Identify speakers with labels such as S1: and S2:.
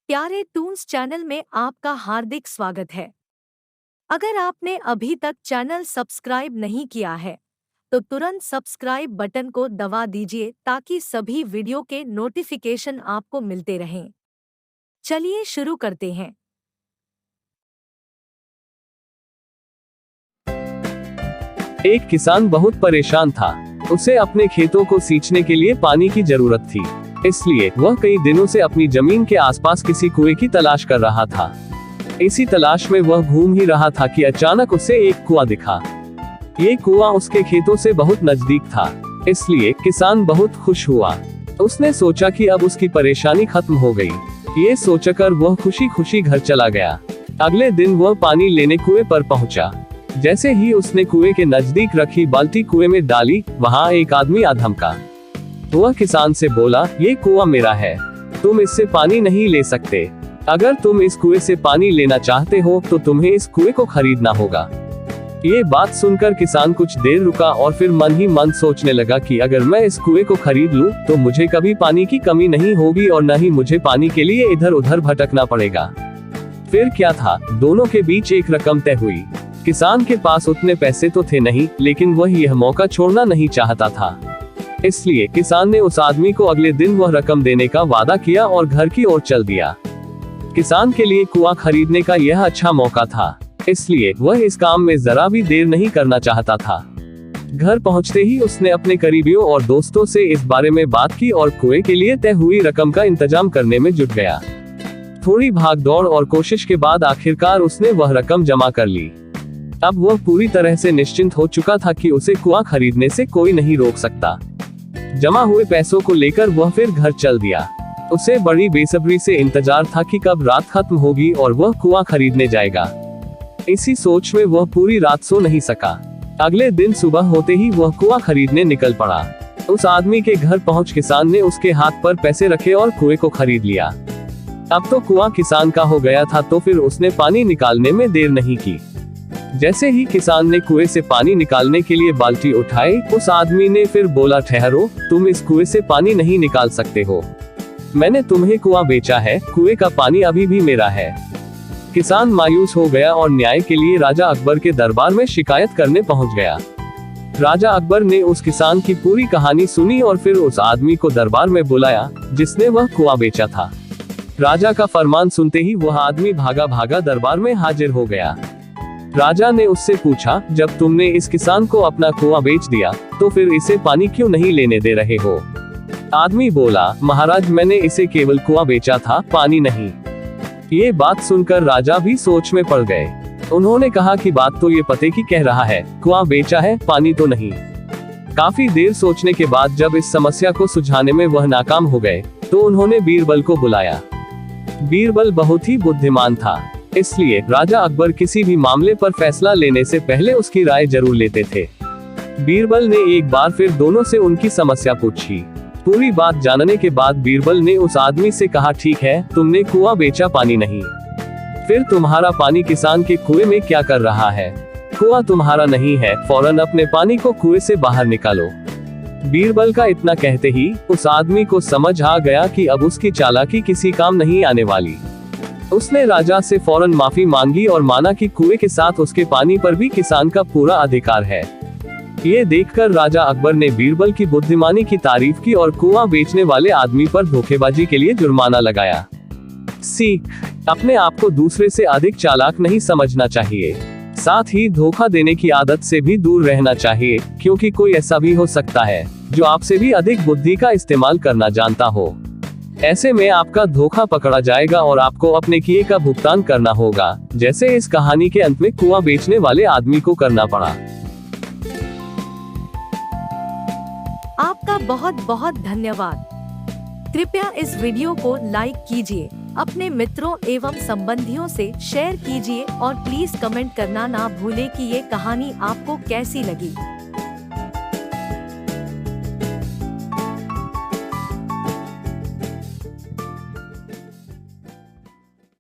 S1: प्यारे Toons channel में आपका हार्दिक स्वागत है। अगर आपने अभी तक चैनल सब्सक्राइब नहीं किया है तो तुरंत सब्सक्राइब बटन को दबा दीजिए ताकि सभी वीडियो के नोटिफिकेशन आपको मिलते रहें। चलिए शुरू करते हैं।
S2: एक किसान बहुत परेशान था। उसे अपने खेतों को सींचने के लिए पानी की जरूरत थी। इसलिए वह कई दिनों से अपनी जमीन के आसपास किसी कुएं की तलाश कर रहा था। इसी तलाश में वह घूम ही रहा था कि अचानक उसे एक कुआं दिखा। ये कुआं उसके खेतों से बहुत नजदीक था, इसलिए किसान बहुत खुश हुआ। उसने सोचा कि अब उसकी परेशानी खत्म हो गई। ये सोचकर वह खुशी खुशी घर चला गया। अगले दिन वह पानी लेने कुएं पर पहुंचा। जैसे ही उसने कुएं के नजदीक रखी बाल्टी कुएं में डाली, वहां एक आदमी आ धमका। वह किसान से बोला, ये कुआं मेरा है, तुम इससे पानी नहीं ले सकते। अगर तुम इस कुएं से पानी लेना चाहते हो तो तुम्हें इस कुएं को खरीदना होगा। ये बात सुनकर किसान कुछ देर रुका और फिर मन ही मन सोचने लगा कि अगर मैं इस कुएं को खरीद लूं तो मुझे कभी पानी की कमी नहीं होगी और न ही मुझे पानी के लिए इधर उधर भटकना पड़ेगा। फिर क्या था, दोनों के बीच एक रकम तय हुई। किसान के पास उतने पैसे तो थे नहीं, लेकिन वह यह मौका छोड़ना नहीं चाहता था। इसलिए किसान ने उस आदमी को अगले दिन वह रकम देने का वादा किया और घर की ओर चल दिया। किसान के लिए कुआं खरीदने का यह अच्छा मौका था, इसलिए वह इस काम में जरा भी देर नहीं करना चाहता था। घर पहुंचते ही उसने अपने करीबियों और दोस्तों से इस बारे में बात की और कुएं के लिए तय हुई रकम का इंतजाम करने में जुट गया। थोड़ी भागदौड़ और कोशिश के बाद आखिरकार उसने वह रकम जमा कर ली। अब वह पूरी तरह से निश्चिंत हो चुका था कि उसे कुआं खरीदने से कोई नहीं रोक सकता। जमा हुए पैसों को लेकर वह फिर घर चल दिया। उसे बड़ी बेसब्री से इंतजार था कि कब रात खत्म होगी और वह कुआं खरीदने जाएगा। इसी सोच में वह पूरी रात सो नहीं सका। अगले दिन सुबह होते ही वह कुआं खरीदने निकल पड़ा। उस आदमी के घर पहुंच किसान ने उसके हाथ पर पैसे रखे और कुएं को खरीद लिया। अब तो कुआं किसान का हो गया था, तो फिर उसने पानी निकालने में देर नहीं की। जैसे ही किसान ने कुएं से पानी निकालने के लिए बाल्टी उठाई, उस आदमी ने फिर बोला, ठहरो, तुम इस कुएं से पानी नहीं निकाल सकते हो। मैंने तुम्हें कुआं बेचा है, कुएं का पानी अभी भी मेरा है। किसान मायूस हो गया और न्याय के लिए राजा अकबर के दरबार में शिकायत करने पहुंच गया। राजा अकबर ने उस किसान की पूरी कहानी सुनी और फिर उस आदमी को दरबार में बुलाया जिसने वह कुआं बेचा था। राजा का फरमान सुनते ही वह आदमी भागा भागा दरबार में हाजिर हो गया। राजा ने उससे पूछा, जब तुमने इस किसान को अपना कुआं बेच दिया तो फिर इसे पानी क्यों नहीं लेने दे रहे हो? आदमी बोला, महाराज, मैंने इसे केवल कुआं बेचा था, पानी नहीं। ये बात सुनकर राजा भी सोच में पड़ गए। उन्होंने कहा कि बात तो ये पते की कह रहा है, कुआं बेचा है, पानी तो नहीं। काफी देर सोचने के बाद जब इस समस्या को सुलझाने में वह नाकाम हो गए तो उन्होंने बीरबल को बुलाया। बीरबल बहुत ही बुद्धिमान था, इसलिए राजा अकबर किसी भी मामले पर फैसला लेने से पहले उसकी राय जरूर लेते थे। बीरबल ने एक बार फिर दोनों से उनकी समस्या पूछी। पूरी बात जानने के बाद बीरबल ने उस आदमी से कहा, ठीक है, तुमने कुआं बेचा, पानी नहीं, फिर तुम्हारा पानी किसान के कुएं में क्या कर रहा है? कुआं तुम्हारा नहीं है, फौरन अपने पानी को कुएं से बाहर निकालो। बीरबल का इतना कहते ही उस आदमी को समझ आ गया कि अब उसकी चालाकी किसी काम नहीं आने वाली। उसने राजा से फौरन माफी मांगी और माना कि कुएं के साथ उसके पानी पर भी किसान का पूरा अधिकार है। ये देखकर राजा अकबर ने बीरबल की बुद्धिमानी की तारीफ की और कुआं बेचने वाले आदमी पर धोखेबाजी के लिए जुर्माना लगाया। सीख, अपने आप को दूसरे से अधिक चालाक नहीं समझना चाहिए। साथ ही धोखा देने की आदत से भी दूर रहना चाहिए, क्योंकि कोई ऐसा भी हो सकता है जो आपसे भी अधिक बुद्धि का इस्तेमाल करना जानता हो। ऐसे में आपका धोखा पकड़ा जाएगा और आपको अपने किए का भुगतान करना होगा, जैसे इस कहानी के अंत में कुआं बेचने वाले आदमी को करना पड़ा।
S1: आपका बहुत बहुत धन्यवाद। कृपया इस वीडियो को लाइक कीजिए, अपने मित्रों एवं संबंधियों से शेयर कीजिए और प्लीज कमेंट करना ना भूलें कि ये कहानी आपको कैसी लगी।